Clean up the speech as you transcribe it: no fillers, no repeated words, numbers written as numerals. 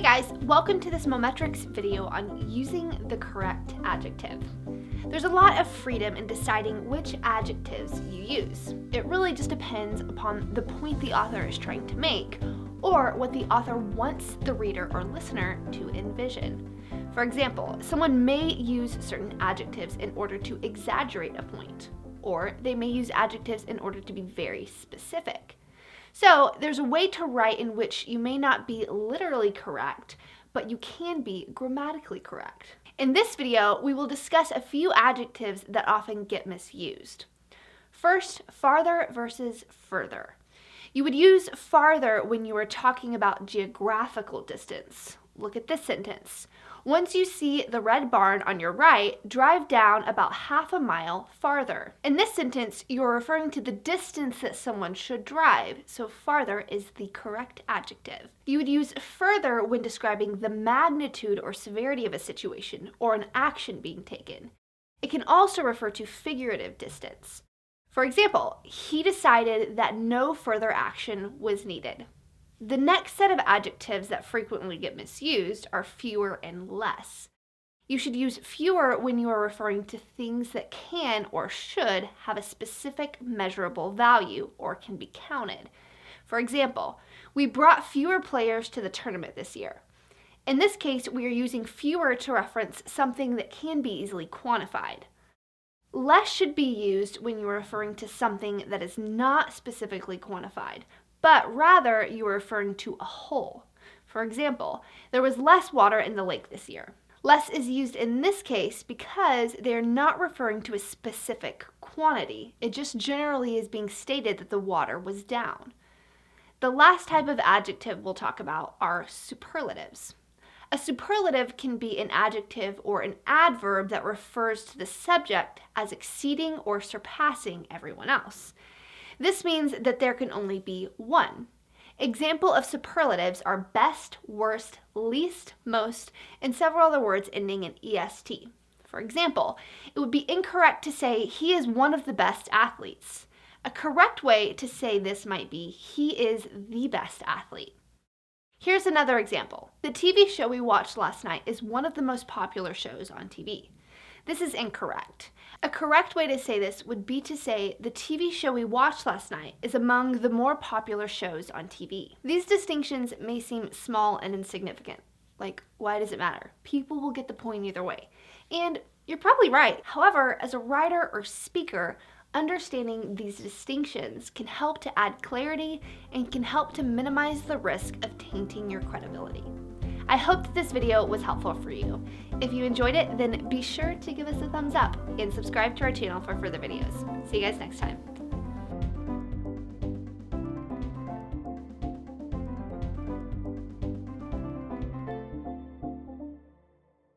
guys, welcome to this Mometrix video on using the correct adjective. There's a lot of freedom in deciding which adjectives you use. It really just depends upon the point the author is trying to make, or what the author wants the reader or listener to envision. For example, someone may use certain adjectives in order to exaggerate a point, or they may use adjectives in order to be very specific. So there's a way to write in which you may not be literally correct, but you can be grammatically correct. In this video, we will discuss a few adjectives that often get misused. First, farther versus further. You would use farther when you are talking about geographical distance. Look at this sentence. Once you see the red barn on your right, drive down about half a mile farther. In this sentence, you're referring to the distance that someone should drive, so farther is the correct adjective. You would use further when describing the magnitude or severity of a situation or an action being taken. It can also refer to figurative distance. For example, he decided that no further action was needed. The next set of adjectives that frequently get misused are fewer and less. You should use fewer when you are referring to things that can or should have a specific measurable value or can be counted. For example, we brought fewer players to the tournament this year. In this case, we are using fewer to reference something that can be easily quantified. Less should be used when you are referring to something that is not specifically quantified, but rather you are referring to a whole. For example, there was less water in the lake this year. Less is used in this case because they are not referring to a specific quantity. It just generally is being stated that the water was down. The last type of adjective we'll talk about are superlatives. A superlative can be an adjective or an adverb that refers to the subject as exceeding or surpassing everyone else. This means that there can only be one. Example of superlatives are best, worst, least, most, and several other words ending in est. For example, it would be incorrect to say he is one of the best athletes. A correct way to say this might be he is the best athlete. Here's another example. The TV show we watched last night is one of the most popular shows on TV. This is incorrect. A correct way to say this would be to say the TV show we watched last night is among the more popular shows on TV. These distinctions may seem small and insignificant. Like, why does it matter? People will get the point either way. And you're probably right. However, as a writer or speaker, understanding these distinctions can help to add clarity and can help to minimize the risk of tainting your credibility. I hope that this video was helpful for you. If you enjoyed it, then be sure to give us a thumbs up and subscribe to our channel for further videos. See you guys next time.